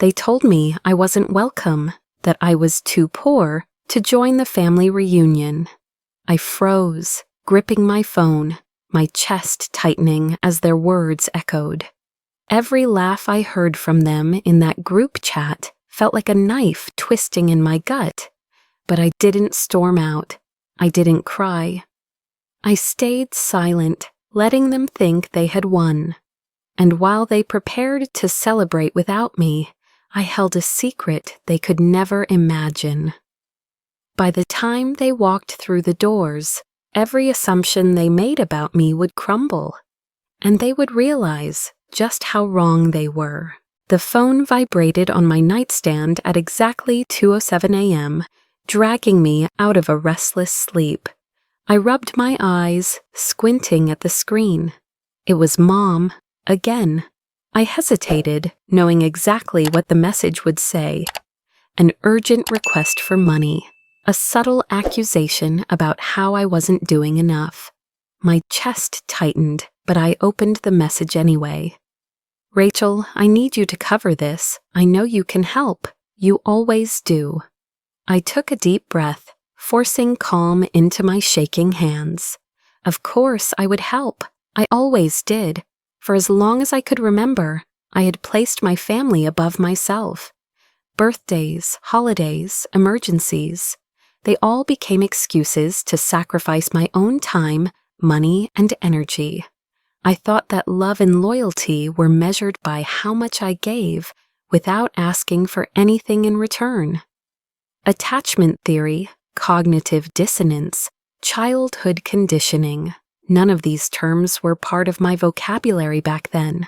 They told me I wasn't welcome, that I was too poor to join the family reunion. I froze, gripping my phone, my chest tightening as their words echoed. Every laugh I heard from them in that group chat felt like a knife twisting in my gut, but I didn't storm out. I didn't cry. I stayed silent, letting them think they had won. And while they prepared to celebrate without me, I held a secret they could never imagine. By the time they walked through the doors, every assumption they made about me would crumble, and they would realize just how wrong they were. The phone vibrated on my nightstand at exactly 2:07 a.m., dragging me out of a restless sleep. I rubbed my eyes, squinting at the screen. It was Mom, again. I hesitated, knowing exactly what the message would say. An urgent request for money. A subtle accusation about how I wasn't doing enough. My chest tightened, but I opened the message anyway. "Rachel, I need you to cover this. I know you can help. You always do." I took a deep breath, forcing calm into my shaking hands. Of course I would help. I always did. For as long as I could remember, I had placed my family above myself. Birthdays, holidays, emergencies. They all became excuses to sacrifice my own time, money, and energy. I thought that love and loyalty were measured by how much I gave without asking for anything in return. Attachment theory, cognitive dissonance, childhood conditioning. None of these terms were part of my vocabulary back then.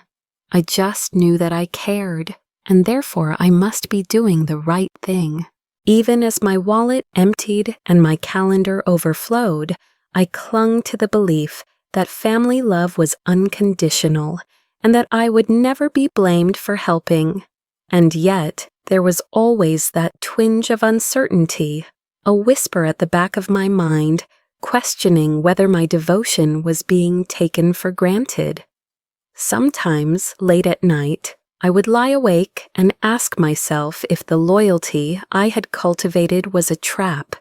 I just knew that I cared, and therefore I must be doing the right thing. Even as my wallet emptied and my calendar overflowed, I clung to the belief that family love was unconditional and that I would never be blamed for helping. And yet, there was always that twinge of uncertainty, a whisper at the back of my mind, questioning whether my devotion was being taken for granted. Sometimes, late at night, I would lie awake and ask myself if the loyalty I had cultivated was a trap.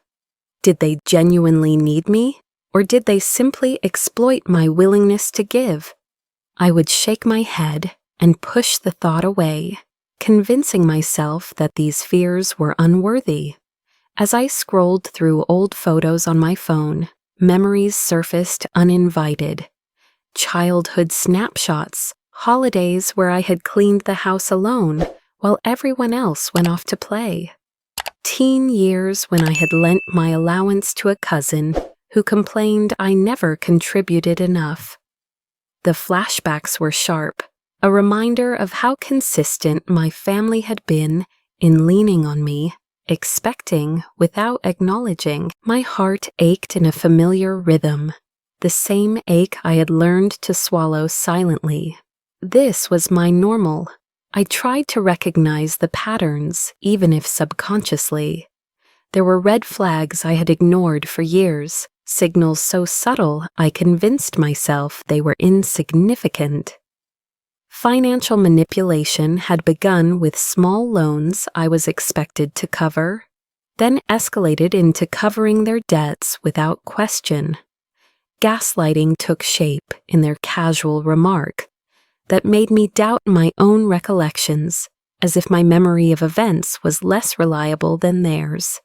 Did they genuinely need me, or did they simply exploit my willingness to give? I would shake my head and push the thought away, convincing myself that these fears were unworthy. As I scrolled through old photos on my phone, memories surfaced uninvited. Childhood snapshots, holidays where I had cleaned the house alone while everyone else went off to play. Teen years when I had lent my allowance to a cousin who complained I never contributed enough. The flashbacks were sharp, a reminder of how consistent my family had been in leaning on me, expecting without acknowledging. My heart ached in a familiar rhythm, the same ache I had learned to swallow silently. This was my normal. I tried to recognize the patterns, even if subconsciously. There were red flags I had ignored for years, signals so subtle I convinced myself they were insignificant. Financial manipulation had begun with small loans I was expected to cover, then escalated into covering their debts without question. Gaslighting took shape in their casual remark that made me doubt my own recollections, as if my memory of events was less reliable than theirs.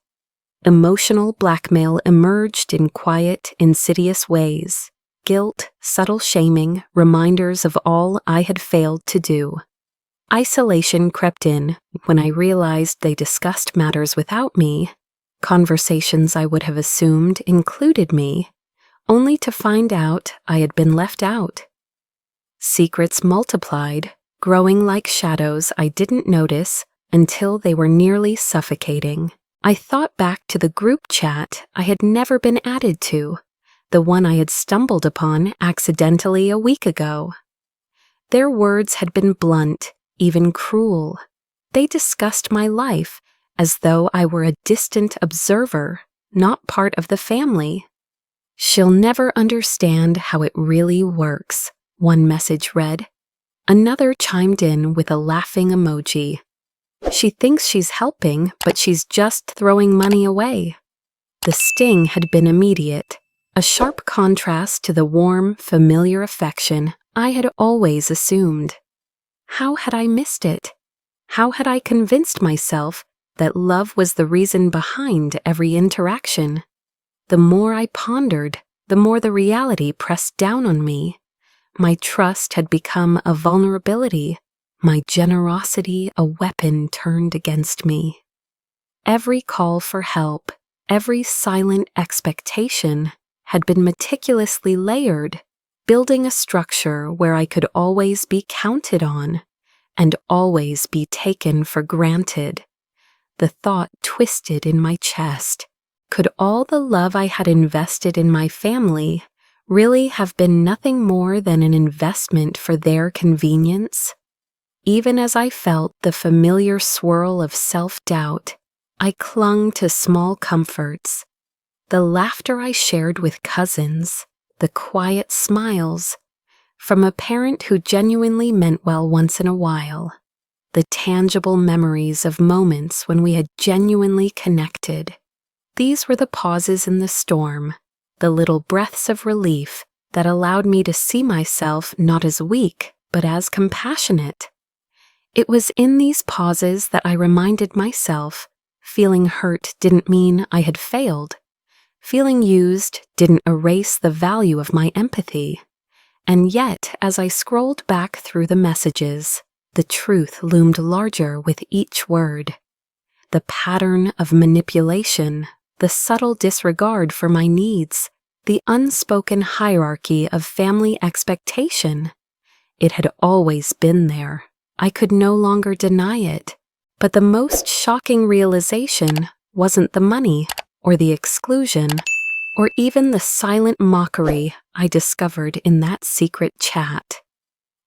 Emotional blackmail emerged in quiet, insidious ways. Guilt, subtle shaming, reminders of all I had failed to do. Isolation crept in when I realized they discussed matters without me, conversations I would have assumed included me, only to find out I had been left out. Secrets multiplied, growing like shadows I didn't notice until they were nearly suffocating. I thought back to the group chat I had never been added to, the one I had stumbled upon accidentally a week ago. Their words had been blunt, even cruel. They discussed my life as though I were a distant observer, not part of the family. "She'll never understand how it really works," one message read. Another chimed in with a laughing emoji. She thinks she's helping, but she's just throwing money away. The sting had been immediate, a sharp contrast to the warm, familiar affection I had always assumed. How had I missed it? How had I convinced myself that love was the reason behind every interaction? The more I pondered, the more the reality pressed down on me. My trust had become a vulnerability, my generosity a weapon turned against me. Every call for help, every silent expectation had been meticulously layered, building a structure where I could always be counted on and always be taken for granted. The thought twisted in my chest. Could all the love I had invested in my family really have been nothing more than an investment for their convenience? Even as I felt the familiar swirl of self-doubt, I clung to small comforts. The laughter I shared with cousins, the quiet smiles from a parent who genuinely meant well once in a while, the tangible memories of moments when we had genuinely connected. These were the pauses in the storm, the little breaths of relief that allowed me to see myself not as weak, but as compassionate. It was in these pauses that I reminded myself feeling hurt didn't mean I had failed. Feeling used didn't erase the value of my empathy. And yet, as I scrolled back through the messages, the truth loomed larger with each word. The pattern of manipulation, the subtle disregard for my needs, the unspoken hierarchy of family expectation. It had always been there. I could no longer deny it. But the most shocking realization wasn't the money, or the exclusion, or even the silent mockery I discovered in that secret chat.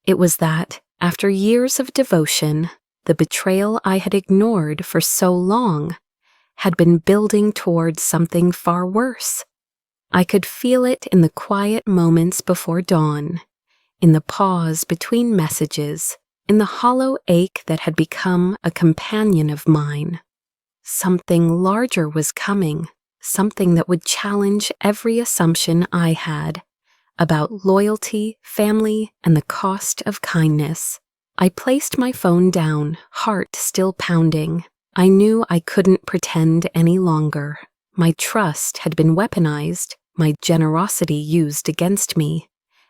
It was that, after years of devotion, the betrayal I had ignored for so long had been building towards something far worse. I could feel it in the quiet moments before dawn, in the pause between messages, in the hollow ache that had become a companion of mine. Something larger was coming, something that would challenge every assumption I had about loyalty, family, and the cost of kindness. I placed my phone down, heart still pounding. I knew I couldn't pretend any longer. My trust had been weaponized, my generosity used against me,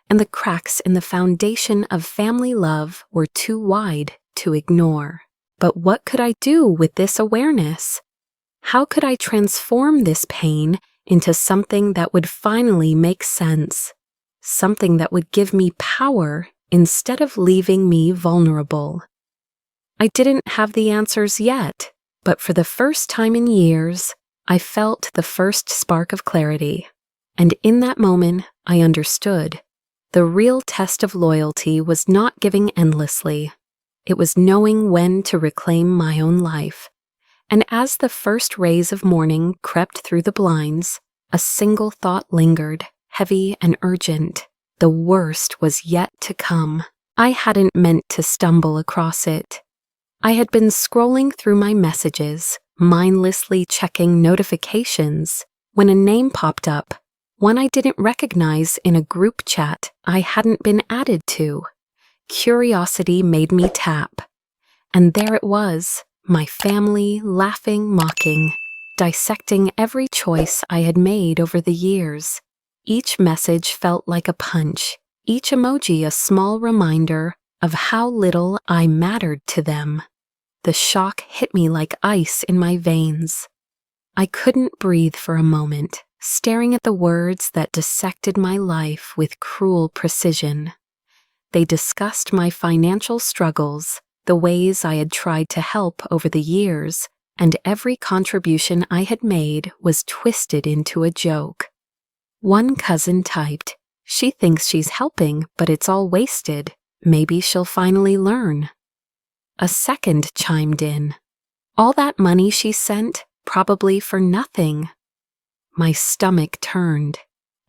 and the cracks in the foundation of family love were too wide to ignore. But what could I do with this awareness? How could I transform this pain into something that would finally make sense? Something that would give me power instead of leaving me vulnerable. I didn't have the answers yet, but for the first time in years, I felt the first spark of clarity. And in that moment, I understood. The real test of loyalty was not giving endlessly. It was knowing when to reclaim my own life. And as the first rays of morning crept through the blinds, a single thought lingered, heavy and urgent. The worst was yet to come. I hadn't meant to stumble across it. I had been scrolling through my messages, mindlessly checking notifications, when a name popped up, one I didn't recognize in a group chat I hadn't been added to. Curiosity made me tap. And there it was, my family laughing, mocking, dissecting every choice I had made over the years. Each message felt like a punch, each emoji a small reminder of how little I mattered to them. The shock hit me like ice in my veins. I couldn't breathe for a moment, staring at the words that dissected my life with cruel precision. They discussed my financial struggles, the ways I had tried to help over the years, and every contribution I had made was twisted into a joke. One cousin typed, "She thinks she's helping, but it's all wasted. Maybe she'll finally learn." A second chimed in, "All that money she sent, probably for nothing." My stomach turned,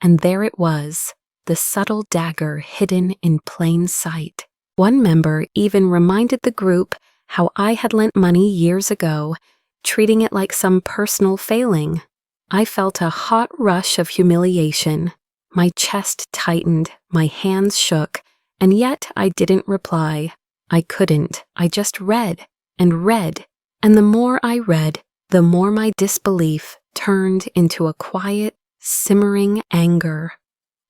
and there it was, the subtle dagger hidden in plain sight. One member even reminded the group how I had lent money years ago, treating it like some personal failing. I felt a hot rush of humiliation. My chest tightened, my hands shook, and yet I didn't reply. I couldn't. I just read, and the more I read, the more my disbelief turned into a quiet, simmering anger.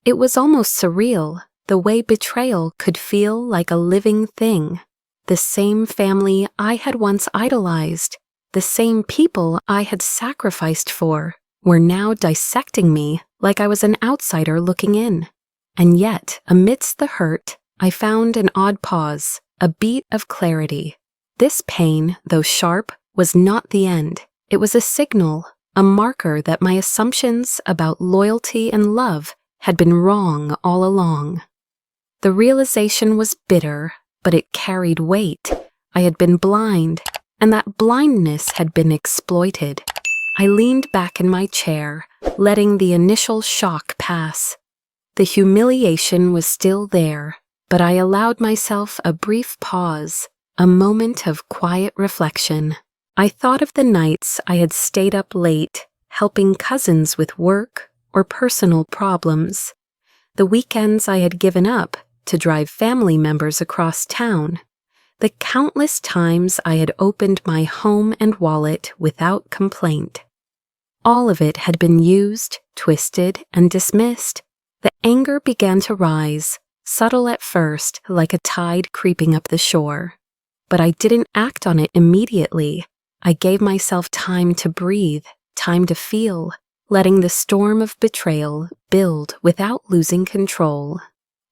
It was almost surreal, the way betrayal could feel like a living thing. The same family I had once idolized, the same people I had sacrificed for, were now dissecting me like I was an outsider looking in. And yet, amidst the hurt, I found an odd pause, a beat of clarity. This pain, though sharp, was not the end. It was a signal, a marker that my assumptions about loyalty and love had been wrong all along. The realization was bitter, but it carried weight. I had been blind, and that blindness had been exploited. I leaned back in my chair, letting the initial shock pass. The humiliation was still there, but I allowed myself a brief pause, a moment of quiet reflection. I thought of the nights I had stayed up late, helping cousins with work or personal problems. The weekends I had given up to drive family members across town. The countless times I had opened my home and wallet without complaint. All of it had been used, twisted, and dismissed. The anger began to rise, subtle at first, like a tide creeping up the shore. But I didn't act on it immediately. I gave myself time to breathe, time to feel, letting the storm of betrayal build without losing control.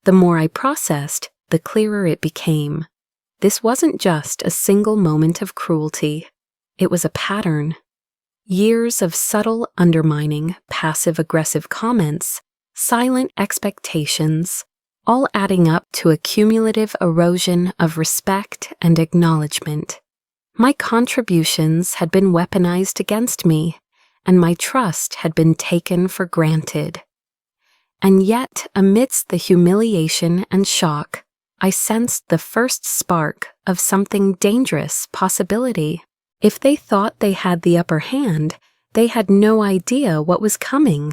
The more I processed, the clearer it became. This wasn't just a single moment of cruelty. It was a pattern. Years of subtle undermining, passive-aggressive comments, silent expectations, all adding up to a cumulative erosion of respect and acknowledgement. My contributions had been weaponized against me, and my trust had been taken for granted. And yet, amidst the humiliation and shock, I sensed the first spark of something dangerous possibility. If they thought they had the upper hand, they had no idea what was coming.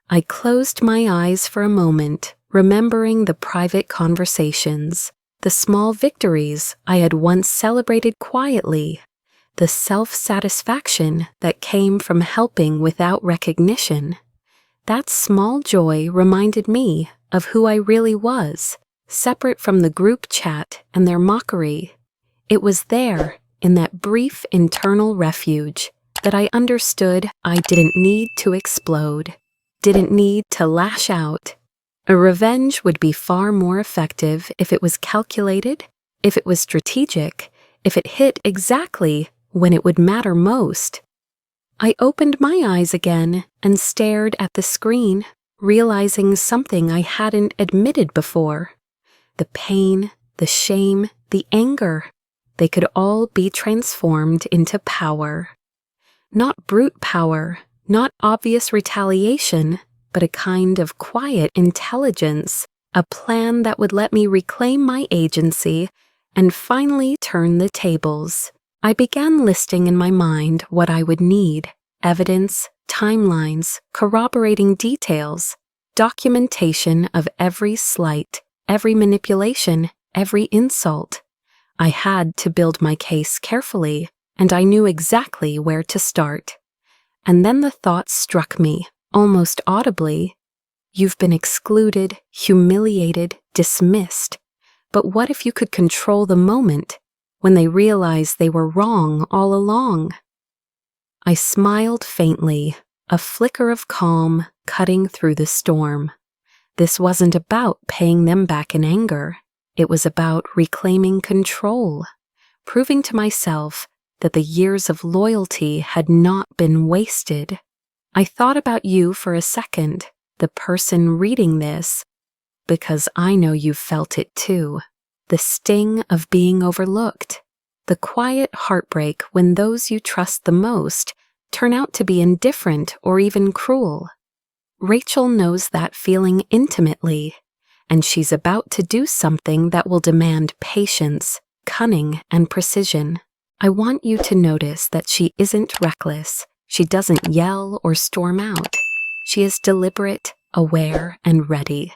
I closed my eyes for a moment, remembering the private conversations, the small victories I had once celebrated quietly, the self-satisfaction that came from helping without recognition. That small joy reminded me of who I really was, separate from the group chat and their mockery. It was there, in that brief internal refuge, that I understood I didn't need to explode, didn't need to lash out. A revenge would be far more effective if it was calculated, if it was strategic, if it hit exactly when it would matter most. I opened my eyes again and stared at the screen, realizing something I hadn't admitted before. The pain, the shame, the anger, they could all be transformed into power. Not brute power, not obvious retaliation, but a kind of quiet intelligence, a plan that would let me reclaim my agency and finally turn the tables. I began listing in my mind what I would need: evidence, timelines, corroborating details, documentation of every slight, every manipulation, every insult. I had to build my case carefully, and I knew exactly where to start. And then the thought struck me, almost audibly: you've been excluded, humiliated, dismissed. But what if you could control the moment, when they realized they were wrong all along? I smiled faintly, a flicker of calm cutting through the storm. This wasn't about paying them back in anger. It was about reclaiming control, proving to myself that the years of loyalty had not been wasted. I thought about you for a second, the person reading this, because I know you've felt it too. The sting of being overlooked, the quiet heartbreak when those you trust the most turn out to be indifferent or even cruel. Rachel knows that feeling intimately, and she's about to do something that will demand patience, cunning and precision. I want you to notice that she isn't reckless. She doesn't yell or storm out. She is deliberate, aware, and ready.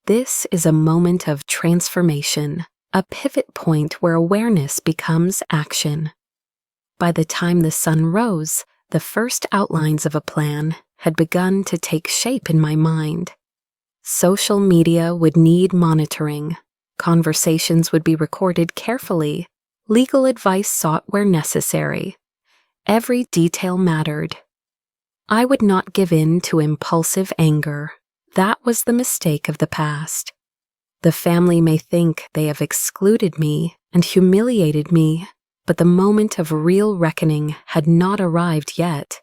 This is a moment of transformation, a pivot point where awareness becomes action. By the time the sun rose, the first outlines of a plan had begun to take shape in my mind. Social media would need monitoring. Conversations would be recorded carefully. Legal advice sought where necessary. Every detail mattered. I would not give in to impulsive anger. That was the mistake of the past. The family may think they have excluded me and humiliated me, but the moment of real reckoning had not arrived yet.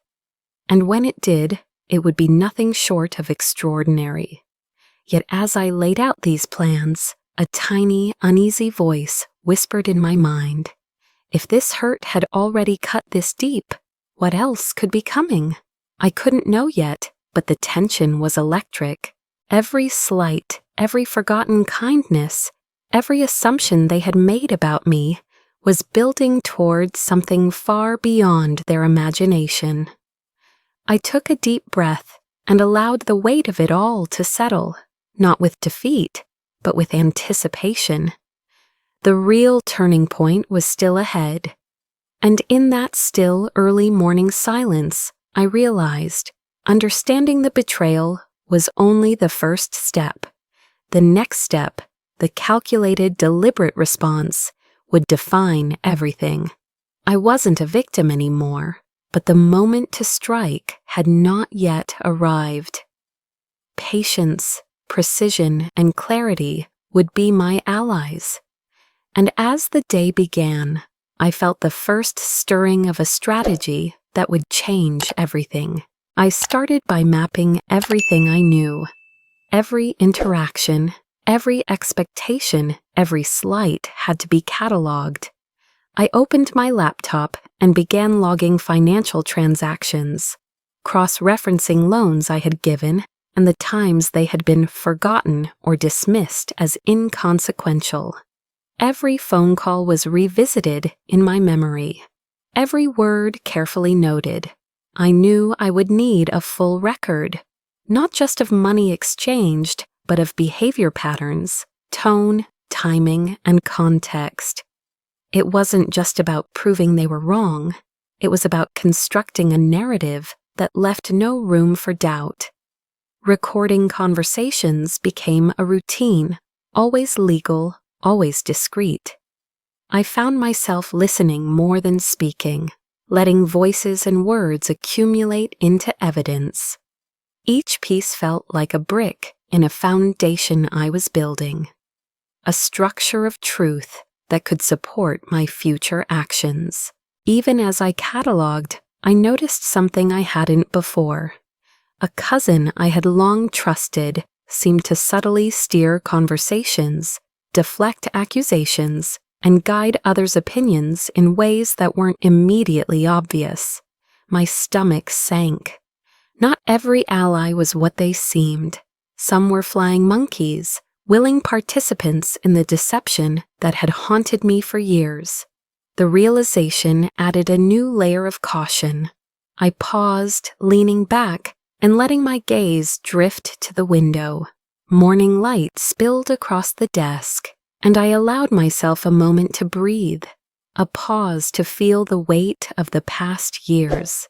And when it did, it would be nothing short of extraordinary. Yet as I laid out these plans, a tiny, uneasy voice whispered in my mind, if this hurt had already cut this deep, what else could be coming? I couldn't know yet, but the tension was electric. Every slight, every forgotten kindness, every assumption they had made about me was building toward something far beyond their imagination. I took a deep breath and allowed the weight of it all to settle, not with defeat, but with anticipation. The real turning point was still ahead, and in that still early morning silence, I realized understanding the betrayal was only the first step. The next step, the calculated, deliberate response, would define everything. I wasn't a victim anymore, but the moment to strike had not yet arrived. Patience, precision, and clarity would be my allies. And as the day began, I felt the first stirring of a strategy that would change everything. I started by mapping everything I knew. Every interaction, every expectation, every slight had to be cataloged. I opened my laptop and began logging financial transactions, cross-referencing loans I had given and the times they had been forgotten or dismissed as inconsequential. Every phone call was revisited in my memory, every word carefully noted. I knew I would need a full record, not just of money exchanged, but of behavior patterns, tone, timing, and context. It wasn't just about proving they were wrong. It was about constructing a narrative that left no room for doubt. Recording conversations became a routine, always legal, always discreet. I found myself listening more than speaking, letting voices and words accumulate into evidence. Each piece felt like a brick in a foundation I was building, a structure of truth that could support my future actions. Even as I cataloged, I noticed something I hadn't before. A cousin I had long trusted seemed to subtly steer conversations, deflect accusations, and guide others' opinions in ways that weren't immediately obvious. My stomach sank. Not every ally was what they seemed. Some were flying monkeys, willing participants in the deception that had haunted me for years. The realization added a new layer of caution. I paused, leaning back, and letting my gaze drift to the window. Morning light spilled across the desk, and I allowed myself a moment to breathe, a pause to feel the weight of the past years.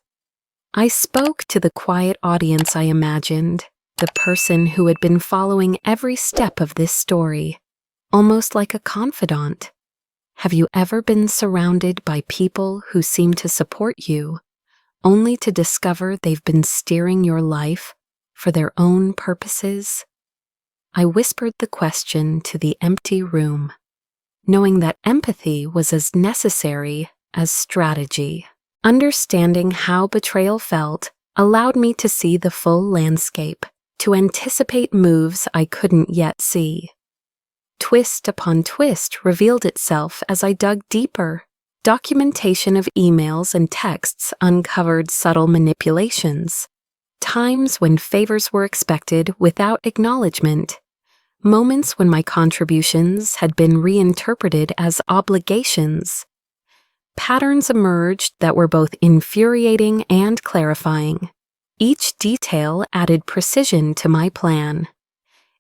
I spoke to the quiet audience I imagined, the person who had been following every step of this story, almost like a confidant. Have you ever been surrounded by people who seem to support you, only to discover they've been steering your life for their own purposes? I whispered the question to the empty room, knowing that empathy was as necessary as strategy. Understanding how betrayal felt allowed me to see the full landscape, to anticipate moves I couldn't yet see. Twist upon twist revealed itself as I dug deeper. Documentation of emails and texts uncovered subtle manipulations, times when favors were expected without acknowledgement, moments when my contributions had been reinterpreted as obligations. Patterns emerged that were both infuriating and clarifying. Each detail added precision to my plan.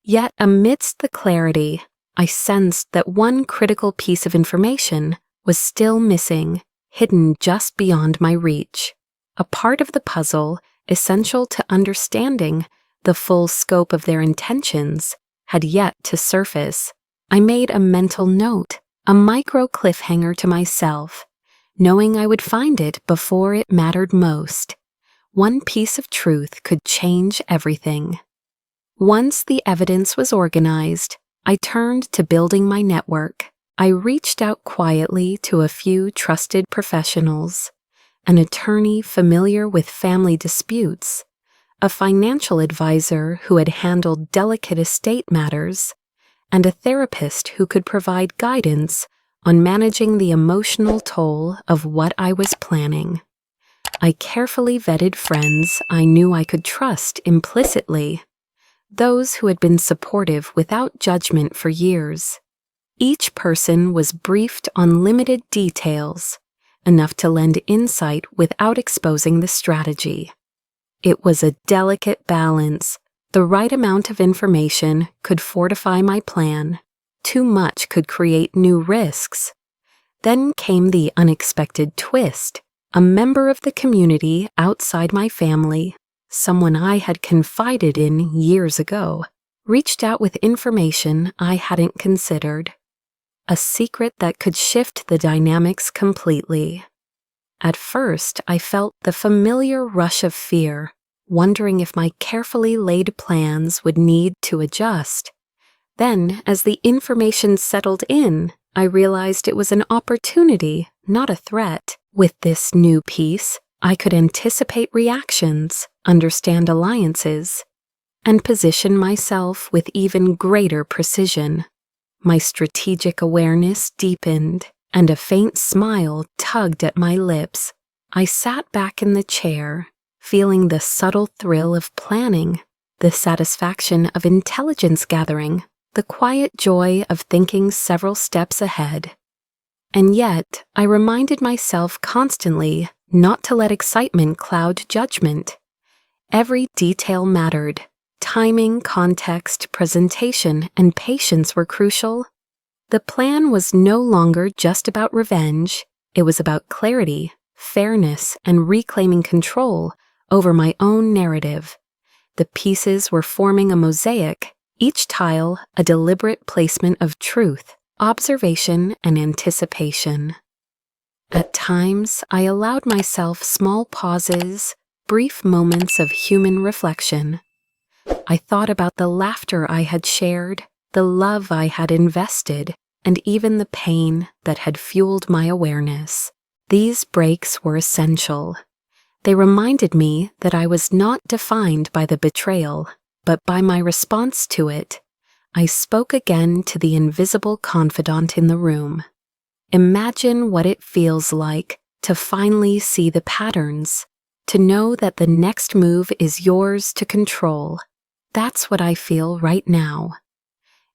Yet amidst the clarity, I sensed that one critical piece of information was still missing, hidden just beyond my reach. A part of the puzzle, essential to understanding the full scope of their intentions, had yet to surface. I made a mental note, a micro cliffhanger to myself, knowing I would find it before it mattered most. One piece of truth could change everything. Once the evidence was organized, I turned to building my network. I reached out quietly to a few trusted professionals, an attorney familiar with family disputes, a financial advisor who had handled delicate estate matters, and a therapist who could provide guidance on managing the emotional toll of what I was planning. I carefully vetted friends I knew I could trust implicitly, those who had been supportive without judgment for years. Each person was briefed on limited details, enough to lend insight without exposing the strategy. It was a delicate balance. The right amount of information could fortify my plan. Too much could create new risks. Then came the unexpected twist. A member of the community outside my family, someone I had confided in years ago, reached out with information I hadn't considered. A secret that could shift the dynamics completely. At first, I felt the familiar rush of fear, wondering if my carefully laid plans would need to adjust. Then, as the information settled in, I realized it was an opportunity, not a threat. With this new piece, I could anticipate reactions, understand alliances, and position myself with even greater precision. My strategic awareness deepened, and a faint smile tugged at my lips. I sat back in the chair, feeling the subtle thrill of planning, the satisfaction of intelligence gathering, the quiet joy of thinking several steps ahead. And yet, I reminded myself constantly not to let excitement cloud judgment. Every detail mattered. Timing, context, presentation, and patience were crucial. The plan was no longer just about revenge. It was about clarity, fairness, and reclaiming control over my own narrative. The pieces were forming a mosaic, each tile a deliberate placement of truth, observation, and anticipation. At times, I allowed myself small pauses, brief moments of human reflection. I thought about the laughter I had shared, the love I had invested, and even the pain that had fueled my awareness. These breaks were essential. They reminded me that I was not defined by the betrayal, but by my response to it. I spoke again to the invisible confidant in the room. Imagine what it feels like to finally see the patterns, to know that the next move is yours to control. That's what I feel right now.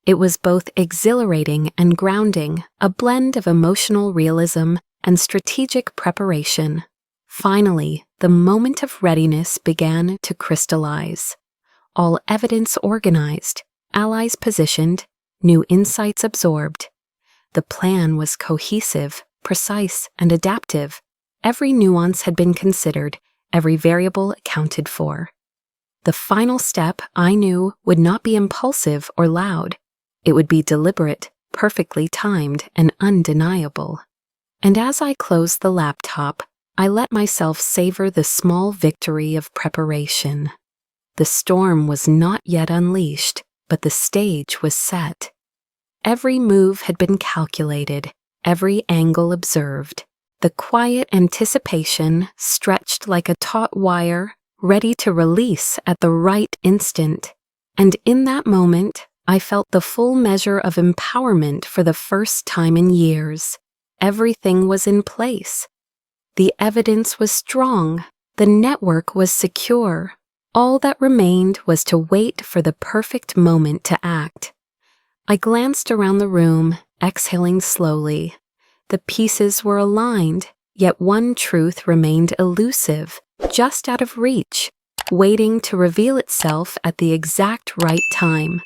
It was both exhilarating and grounding, a blend of emotional realism and strategic preparation. Finally, the moment of readiness began to crystallize. All evidence organized, allies positioned, new insights absorbed. The plan was cohesive, precise, and adaptive. Every nuance had been considered, every variable accounted for. The final step, I knew, would not be impulsive or loud. It would be deliberate, perfectly timed, and undeniable. And as I closed the laptop, I let myself savor the small victory of preparation. The storm was not yet unleashed, but the stage was set. Every move had been calculated, every angle observed. The quiet anticipation stretched like a taut wire, ready to release at the right instant. And in that moment, I felt the full measure of empowerment for the first time in years. Everything was in place. The evidence was strong. The network was secure. All that remained was to wait for the perfect moment to act. I glanced around the room, exhaling slowly. The pieces were aligned, yet one truth remained elusive, just out of reach, waiting to reveal itself at the exact right time.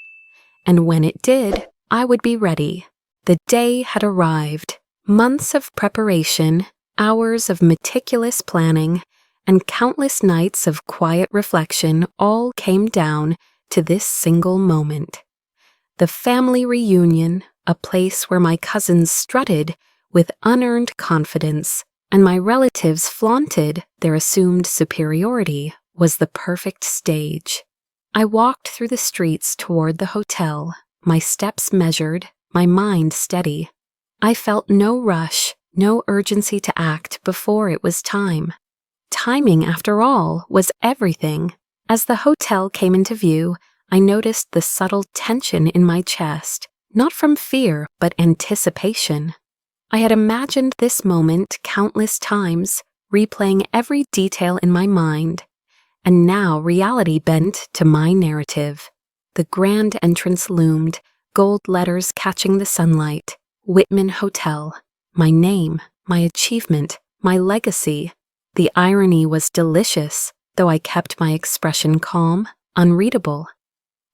And when it did, I would be ready. The day had arrived. Months of preparation, hours of meticulous planning, and countless nights of quiet reflection all came down to this single moment. The family reunion, a place where my cousins strutted with unearned confidence and my relatives flaunted their assumed superiority, was the perfect stage. I walked through the streets toward the hotel, my steps measured, my mind steady. I felt no rush, no urgency to act before it was time. Timing, after all, was everything. As the hotel came into view, I noticed the subtle tension in my chest, not from fear, but anticipation. I had imagined this moment countless times, replaying every detail in my mind, and now reality bent to my narrative. The grand entrance loomed, gold letters catching the sunlight. Whitman Hotel. My name, my achievement, my legacy. The irony was delicious, though I kept my expression calm, unreadable.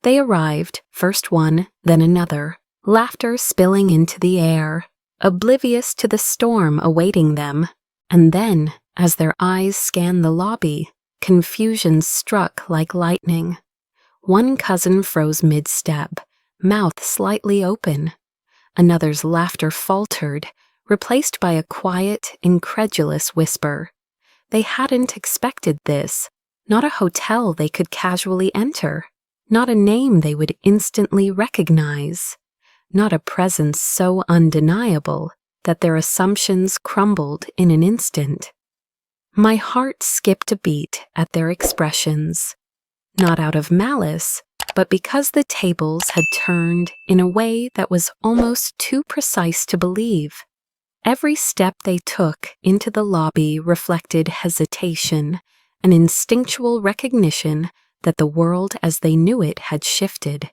They arrived, first one, then another, laughter spilling into the air, oblivious to the storm awaiting them. And then, as their eyes scanned the lobby, confusion struck like lightning. One cousin froze mid-step, mouth slightly open. Another's laughter faltered, replaced by a quiet, incredulous whisper. They hadn't expected this. Not a hotel they could casually enter. Not a name they would instantly recognize. Not a presence so undeniable that their assumptions crumbled in an instant. My heart skipped a beat at their expressions. Not out of malice, but because the tables had turned in a way that was almost too precise to believe. Every step they took into the lobby reflected hesitation, an instinctual recognition that the world as they knew it had shifted.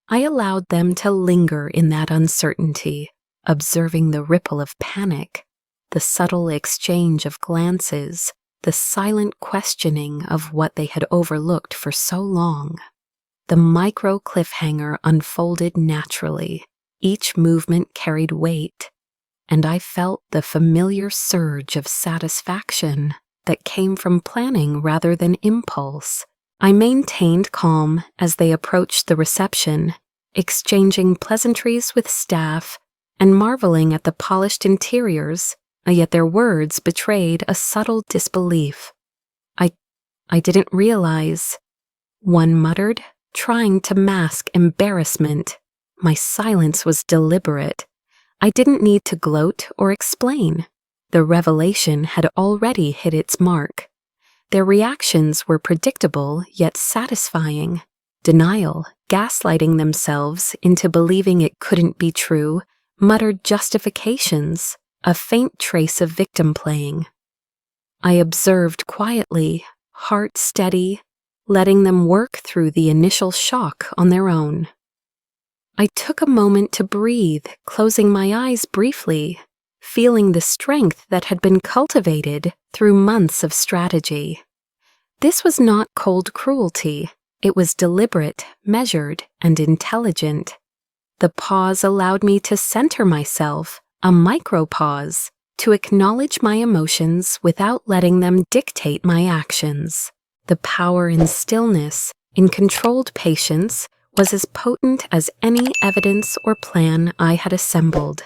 I allowed them to linger in that uncertainty, observing the ripple of panic, the subtle exchange of glances, the silent questioning of what they had overlooked for so long. The micro cliffhanger unfolded naturally. Each movement carried weight, and I felt the familiar surge of satisfaction that came from planning rather than impulse. I maintained calm as they approached the reception, exchanging pleasantries with staff and marveling at the polished interiors, yet their words betrayed a subtle disbelief. I didn't realize, one muttered, trying to mask embarrassment. My silence was deliberate. I didn't need to gloat or explain. The revelation had already hit its mark. Their reactions were predictable yet satisfying. Denial, gaslighting themselves into believing it couldn't be true, muttered justifications, a faint trace of victim playing. I observed quietly, heart steady, letting them work through the initial shock on their own. I took a moment to breathe, closing my eyes briefly, feeling the strength that had been cultivated through months of strategy. This was not cold cruelty. It was deliberate, measured, and intelligent. The pause allowed me to center myself, a micro-pause, to acknowledge my emotions without letting them dictate my actions. The power in stillness, in controlled patience, was as potent as any evidence or plan I had assembled.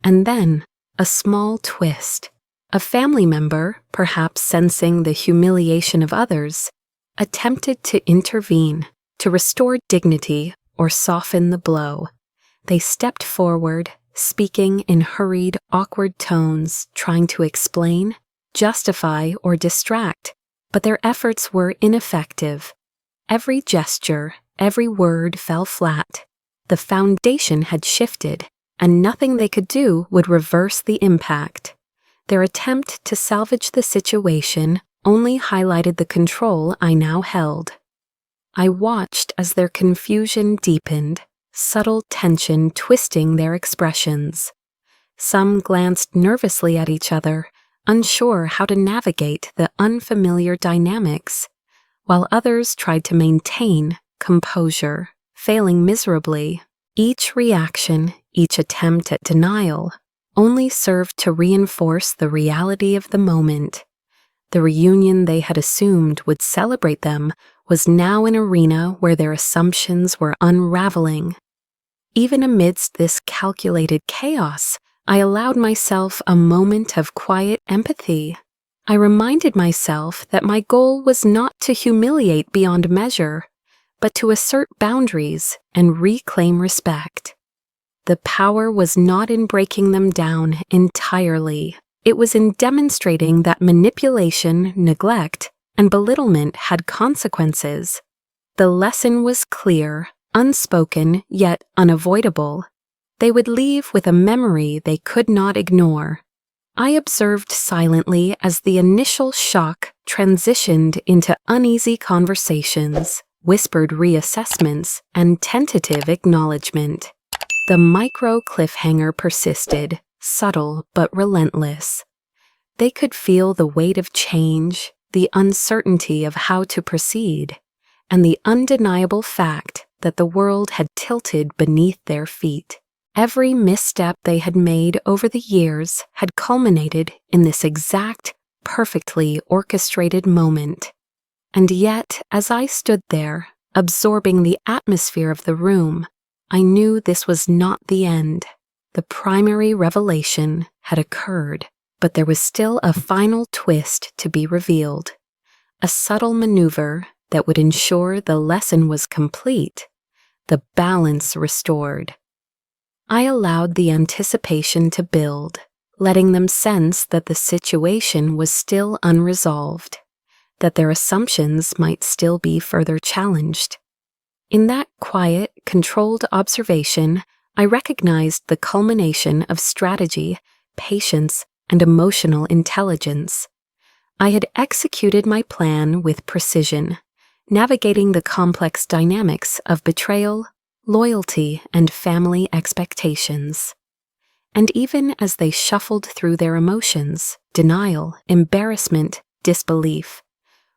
And then, a small twist. A family member, perhaps sensing the humiliation of others, attempted to intervene, to restore dignity or soften the blow. They stepped forward, speaking in hurried, awkward tones, trying to explain, justify, or distract, but their efforts were ineffective. Every gesture, every word fell flat. The foundation had shifted, and nothing they could do would reverse the impact. Their attempt to salvage the situation only highlighted the control I now held. I watched as their confusion deepened, subtle tension twisting their expressions. Some glanced nervously at each other, unsure how to navigate the unfamiliar dynamics, while others tried to maintain composure, failing miserably. Each reaction, each attempt at denial, only served to reinforce the reality of the moment. The reunion they had assumed would celebrate them was now an arena where their assumptions were unraveling. Even amidst this calculated chaos, I allowed myself a moment of quiet empathy. I reminded myself that my goal was not to humiliate beyond measure, but to assert boundaries and reclaim respect. The power was not in breaking them down entirely. It was in demonstrating that manipulation, neglect, and belittlement had consequences. The lesson was clear, unspoken, yet unavoidable. They would leave with a memory they could not ignore. I observed silently as the initial shock transitioned into uneasy conversations, whispered reassessments, and tentative acknowledgement. The micro cliffhanger persisted, subtle but relentless. They could feel the weight of change, the uncertainty of how to proceed, and the undeniable fact that the world had tilted beneath their feet. Every misstep they had made over the years had culminated in this exact, perfectly orchestrated moment. And yet, as I stood there, absorbing the atmosphere of the room, I knew this was not the end. The primary revelation had occurred, but there was still a final twist to be revealed. A subtle maneuver that would ensure the lesson was complete, the balance restored. I allowed the anticipation to build, letting them sense that the situation was still unresolved, that their assumptions might still be further challenged. In that quiet, controlled observation, I recognized the culmination of strategy, patience, and emotional intelligence. I had executed my plan with precision, navigating the complex dynamics of betrayal, loyalty, and family expectations. And even as they shuffled through their emotions, denial, embarrassment, disbelief,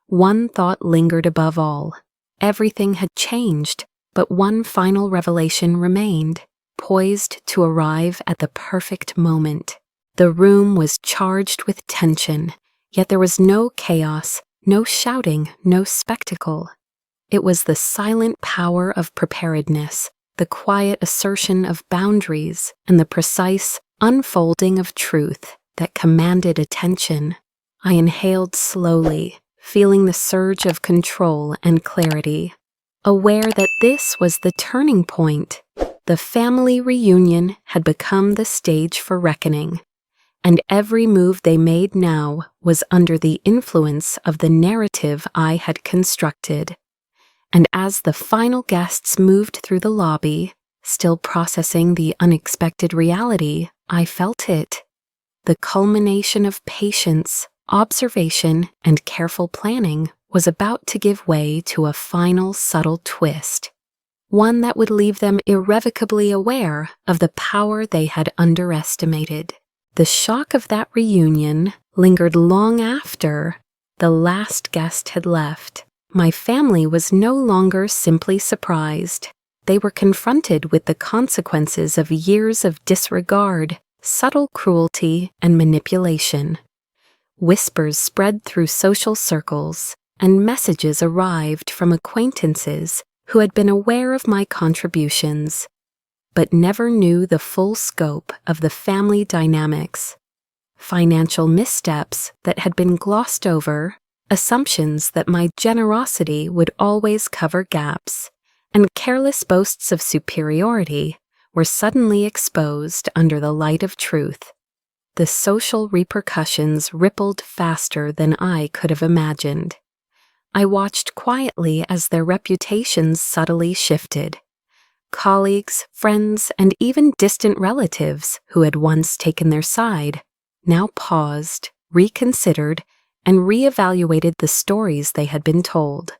one thought lingered above all. Everything had changed, but one final revelation remained, poised to arrive at the perfect moment. The room was charged with tension, yet there was no chaos, no shouting, no spectacle. It was the silent power of preparedness, the quiet assertion of boundaries, and the precise unfolding of truth that commanded attention. I inhaled slowly, feeling the surge of control and clarity, aware that this was the turning point. The family reunion had become the stage for reckoning, and every move they made now was under the influence of the narrative I had constructed. And as the final guests moved through the lobby, still processing the unexpected reality, I felt it. The culmination of patience, observation, and careful planning was about to give way to a final subtle twist, one that would leave them irrevocably aware of the power they had underestimated. The shock of that reunion lingered long after the last guest had left. My family was no longer simply surprised. They were confronted with the consequences of years of disregard, subtle cruelty, and manipulation. Whispers spread through social circles, and messages arrived from acquaintances who had been aware of my contributions, but never knew the full scope of the family dynamics. Financial missteps that had been glossed over, assumptions that my generosity would always cover gaps, and careless boasts of superiority were suddenly exposed under the light of truth. The social repercussions rippled faster than I could have imagined. I watched quietly as their reputations subtly shifted. Colleagues, friends, and even distant relatives who had once taken their side now paused, reconsidered, and reevaluated the stories they had been told.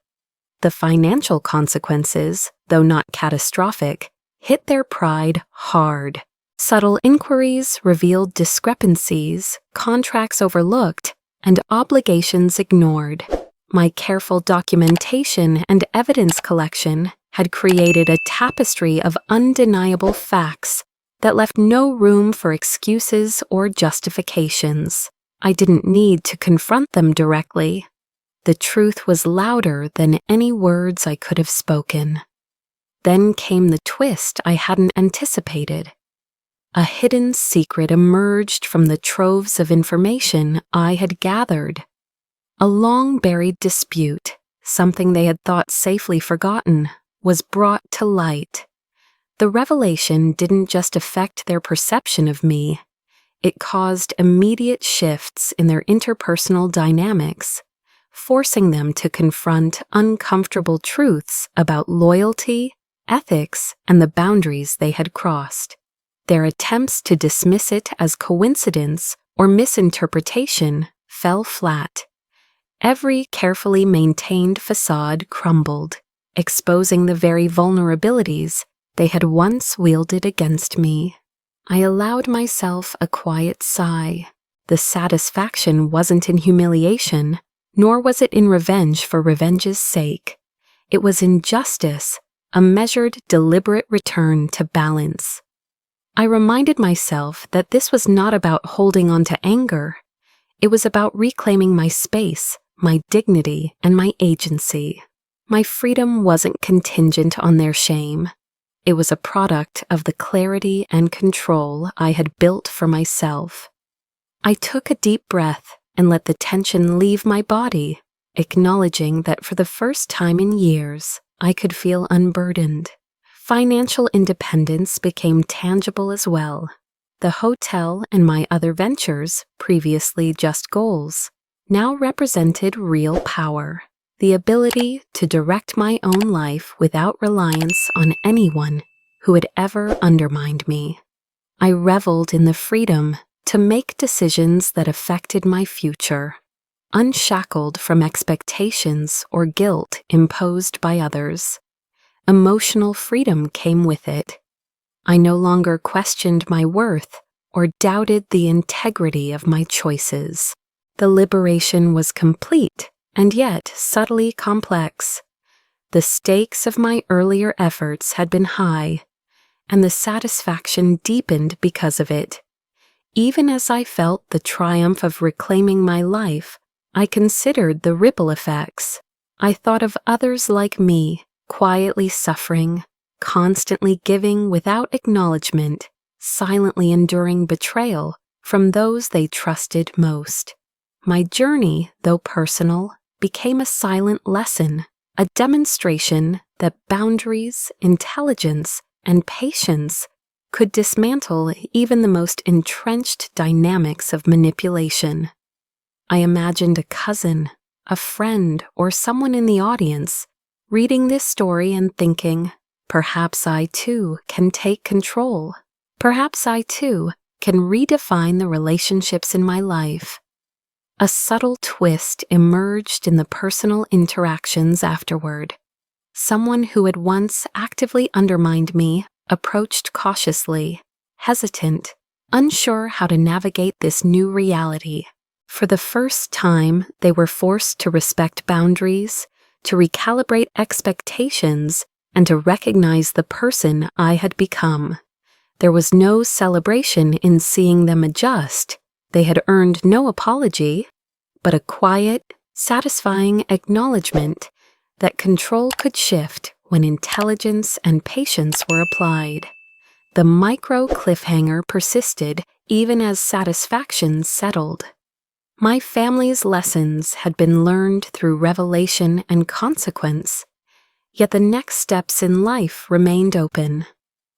The financial consequences, though not catastrophic, hit their pride hard. Subtle inquiries revealed discrepancies, contracts overlooked, and obligations ignored. My careful documentation and evidence collection had created a tapestry of undeniable facts that left no room for excuses or justifications. I didn't need to confront them directly. The truth was louder than any words I could have spoken. Then came the twist I hadn't anticipated. A hidden secret emerged from the troves of information I had gathered. A long-buried dispute, something they had thought safely forgotten, was brought to light. The revelation didn't just affect their perception of me. It caused immediate shifts in their interpersonal dynamics, forcing them to confront uncomfortable truths about loyalty, ethics, and the boundaries they had crossed. Their attempts to dismiss it as coincidence or misinterpretation fell flat. Every carefully maintained facade crumbled, exposing the very vulnerabilities they had once wielded against me. I allowed myself a quiet sigh. The satisfaction wasn't in humiliation, nor was it in revenge for revenge's sake. It was in justice, a measured, deliberate return to balance. I reminded myself that this was not about holding on to anger. It was about reclaiming my space, my dignity, and my agency. My freedom wasn't contingent on their shame. It was a product of the clarity and control I had built for myself. I took a deep breath and let the tension leave my body, acknowledging that for the first time in years, I could feel unburdened. Financial independence became tangible as well. The hotel and my other ventures, previously just goals, now represented real power, the ability to direct my own life without reliance on anyone who had ever undermined me. I reveled in the freedom to make decisions that affected my future, unshackled from expectations or guilt imposed by others. Emotional freedom came with it. I no longer questioned my worth or doubted the integrity of my choices. The liberation was complete and yet subtly complex. The stakes of my earlier efforts had been high, and the satisfaction deepened because of it. Even as I felt the triumph of reclaiming my life, I considered the ripple effects. I thought of others like me, quietly suffering, constantly giving without acknowledgement, silently enduring betrayal from those they trusted most. My journey, though personal, became a silent lesson, a demonstration that boundaries, intelligence, and patience could dismantle even the most entrenched dynamics of manipulation. I imagined a cousin, a friend, or someone in the audience reading this story and thinking, perhaps I too can take control. Perhaps I too can redefine the relationships in my life. A subtle twist emerged in the personal interactions afterward. Someone who had once actively undermined me approached cautiously, hesitant, unsure how to navigate this new reality. For the first time, they were forced to respect boundaries, to recalibrate expectations, and to recognize the person I had become. There was no celebration in seeing them adjust. They had earned no apology, but a quiet, satisfying acknowledgement that control could shift when intelligence and patience were applied. The micro cliffhanger persisted even as satisfaction settled. My family's lessons had been learned through revelation and consequence, yet the next steps in life remained open.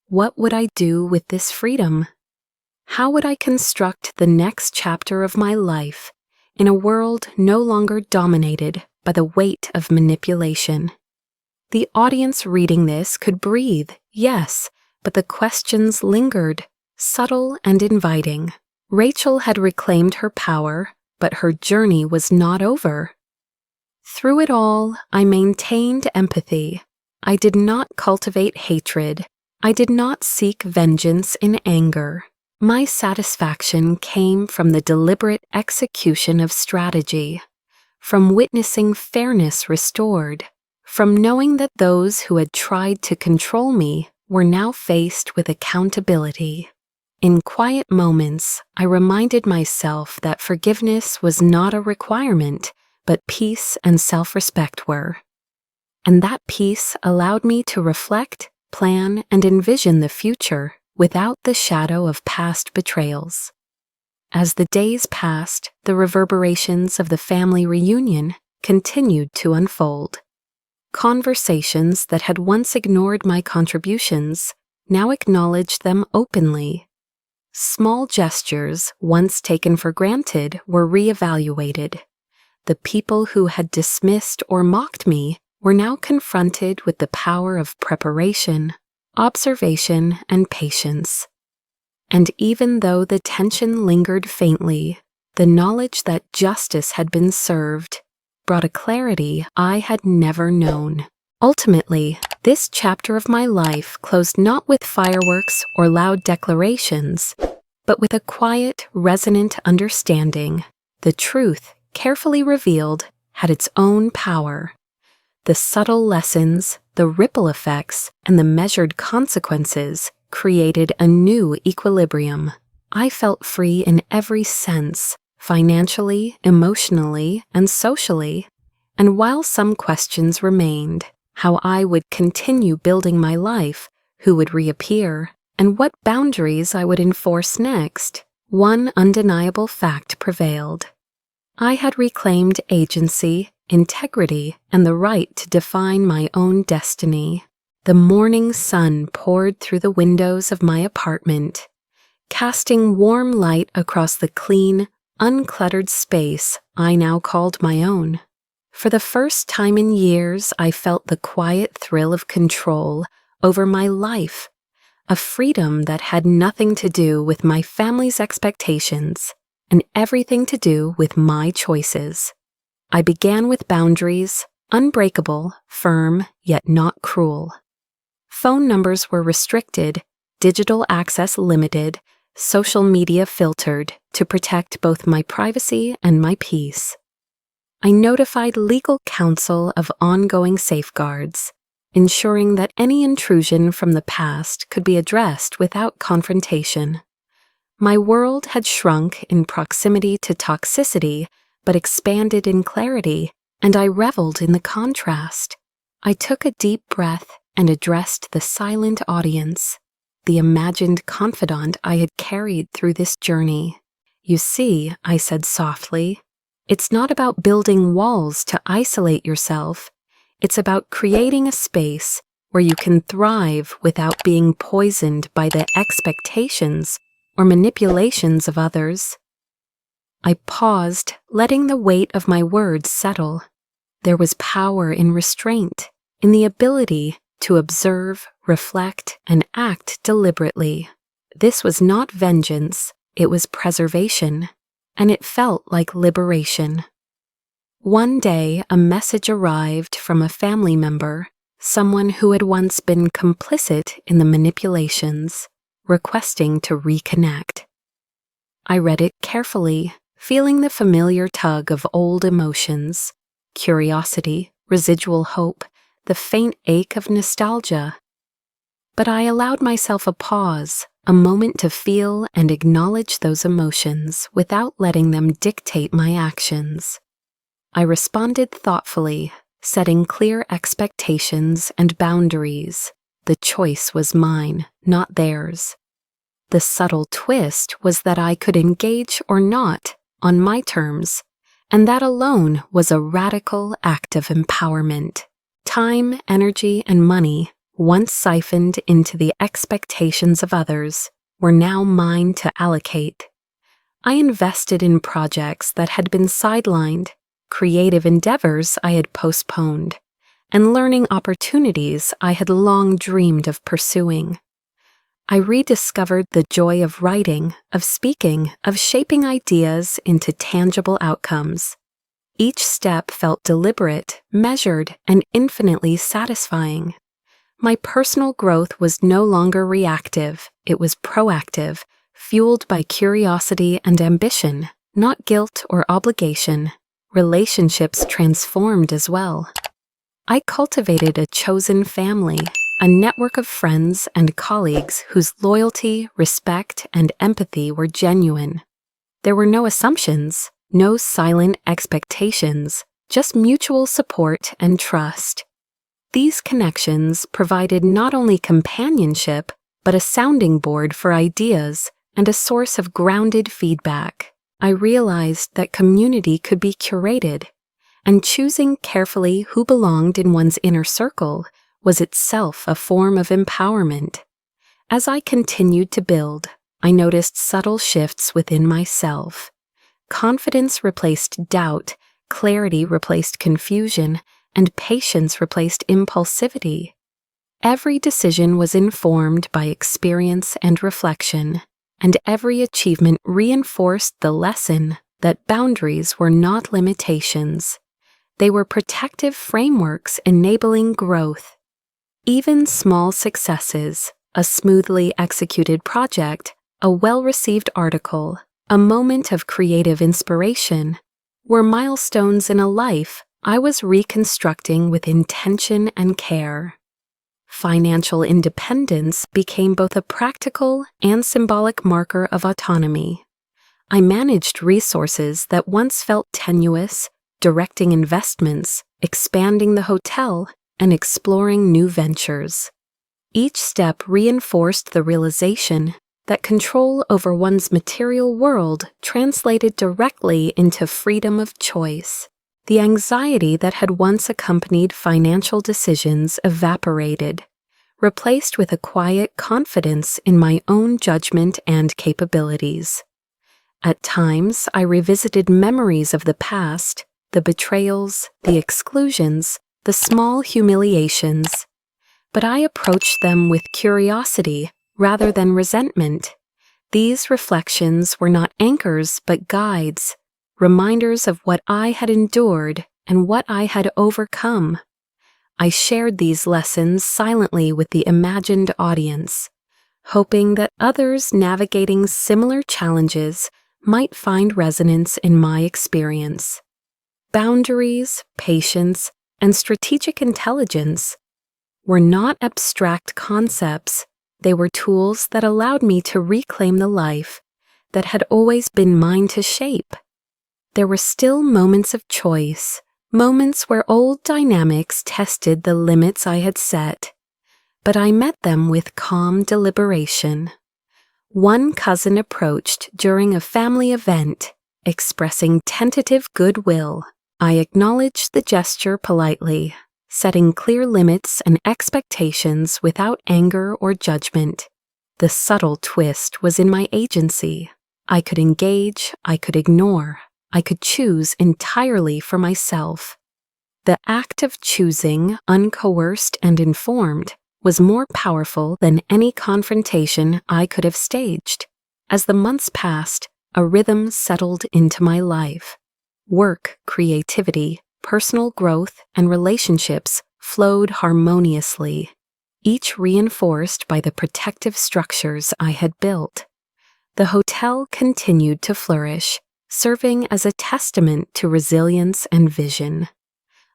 What would I do with this freedom? How would I construct the next chapter of my life in a world no longer dominated by the weight of manipulation? The audience reading this could breathe, yes, but the questions lingered, subtle and inviting. Rachel had reclaimed her power, but her journey was not over. Through it all, I maintained empathy. I did not cultivate hatred. I did not seek vengeance in anger. My satisfaction came from the deliberate execution of strategy, from witnessing fairness restored, from knowing that those who had tried to control me were now faced with accountability. In quiet moments, I reminded myself that forgiveness was not a requirement, but peace and self-respect were. And that peace allowed me to reflect, plan, and envision the future without the shadow of past betrayals. As the days passed, the reverberations of the family reunion continued to unfold. Conversations that had once ignored my contributions now acknowledged them openly. Small gestures, once taken for granted, were reevaluated. The people who had dismissed or mocked me were now confronted with the power of preparation, observation, and patience. And even though the tension lingered faintly, the knowledge that justice had been served brought a clarity I had never known. Ultimately, this chapter of my life closed not with fireworks or loud declarations, but with a quiet, resonant understanding. The truth, carefully revealed, had its own power. The subtle lessons, the ripple effects, and the measured consequences created a new equilibrium. I felt free in every sense, financially, emotionally, and socially. And while some questions remained, how I would continue building my life, who would reappear, and what boundaries I would enforce next, one undeniable fact prevailed. I had reclaimed agency, integrity, and the right to define my own destiny. The morning sun poured through the windows of my apartment, casting warm light across the clean, uncluttered space I now called my own. For the first time in years, I felt the quiet thrill of control over my life, a freedom that had nothing to do with my family's expectations and everything to do with my choices. I began with boundaries, unbreakable, firm, yet not cruel. Phone numbers were restricted, digital access limited, social media filtered to protect both my privacy and my peace. I notified legal counsel of ongoing safeguards, ensuring that any intrusion from the past could be addressed without confrontation. My world had shrunk in proximity to toxicity, but expanded in clarity, and I reveled in the contrast. I took a deep breath and addressed the silent audience, the imagined confidant I had carried through this journey. "You see," I said softly, "it's not about building walls to isolate yourself. It's about creating a space where you can thrive without being poisoned by the expectations or manipulations of others." I paused, letting the weight of my words settle. There was power in restraint, in the ability to observe, reflect, and act deliberately. This was not vengeance, it was preservation, and it felt like liberation. One day, a message arrived from a family member, someone who had once been complicit in the manipulations, requesting to reconnect. I read it carefully, feeling the familiar tug of old emotions, curiosity, residual hope, the faint ache of nostalgia. But I allowed myself a pause, a moment to feel and acknowledge those emotions without letting them dictate my actions. I responded thoughtfully, setting clear expectations and boundaries. The choice was mine, not theirs. The subtle twist was that I could engage or not, on my terms, and that alone was a radical act of empowerment. Time, energy, and money, once siphoned into the expectations of others, were now mine to allocate. I invested in projects that had been sidelined, creative endeavors I had postponed, and learning opportunities I had long dreamed of pursuing. I rediscovered the joy of writing, of speaking, of shaping ideas into tangible outcomes. Each step felt deliberate, measured, and infinitely satisfying. My personal growth was no longer reactive, it was proactive, fueled by curiosity and ambition, not guilt or obligation. Relationships transformed as well. I cultivated a chosen family, a network of friends and colleagues whose loyalty, respect, and empathy were genuine. There were no assumptions, no silent expectations, just mutual support and trust. These connections provided not only companionship, but a sounding board for ideas and a source of grounded feedback. I realized that community could be curated, and choosing carefully who belonged in one's inner circle was itself a form of empowerment. As I continued to build, I noticed subtle shifts within myself. Confidence replaced doubt, clarity replaced confusion, and patience replaced impulsivity. Every decision was informed by experience and reflection, and every achievement reinforced the lesson that boundaries were not limitations. They were protective frameworks enabling growth. Even small successes, a smoothly executed project, a well-received article, a moment of creative inspiration, were milestones in a life I was reconstructing with intention and care. Financial independence became both a practical and symbolic marker of autonomy. I managed resources that once felt tenuous, directing investments, expanding the hotel, and exploring new ventures. Each step reinforced the realization that control over one's material world translated directly into freedom of choice. The anxiety that had once accompanied financial decisions evaporated, replaced with a quiet confidence in my own judgment and capabilities. At times, I revisited memories of the past, the betrayals, the exclusions, the small humiliations, but I approached them with curiosity rather than resentment. These reflections were not anchors but guides, reminders of what I had endured and what I had overcome. I shared these lessons silently with the imagined audience, hoping that others navigating similar challenges might find resonance in my experience. Boundaries, patience, and strategic intelligence were not abstract concepts. They were tools that allowed me to reclaim the life that had always been mine to shape. There were still moments of choice, moments where old dynamics tested the limits I had set, but I met them with calm deliberation. One cousin approached during a family event, expressing tentative goodwill. I acknowledged the gesture politely, setting clear limits and expectations without anger or judgment. The subtle twist was in my agency. I could engage, I could ignore, I could choose entirely for myself. The act of choosing, uncoerced and informed, was more powerful than any confrontation I could have staged. As the months passed, a rhythm settled into my life. Work, creativity, personal growth, and relationships flowed harmoniously, each reinforced by the protective structures I had built. The hotel continued to flourish, serving as a testament to resilience and vision.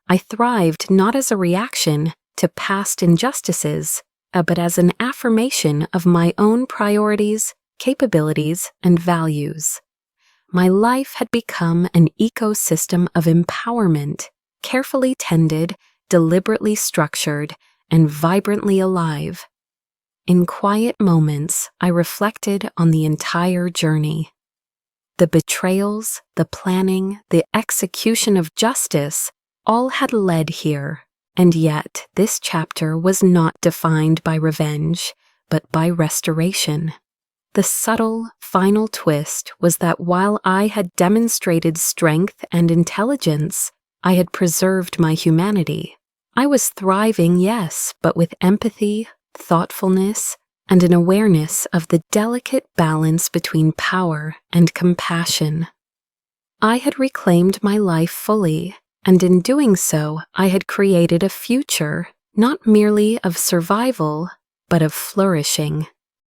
I thrived not as a reaction to past injustices, but as an affirmation of my own priorities, capabilities, and values. My life had become an ecosystem of empowerment, carefully tended, deliberately structured, and vibrantly alive. In quiet moments, I reflected on the entire journey. The betrayals, the planning, the execution of justice, all had led here, and yet this chapter was not defined by revenge, but by restoration. The subtle, final twist was that while I had demonstrated strength and intelligence, I had preserved my humanity. I was thriving, yes, but with empathy, thoughtfulness, and an awareness of the delicate balance between power and compassion. I had reclaimed my life fully, and in doing so, I had created a future not merely of survival, but of flourishing.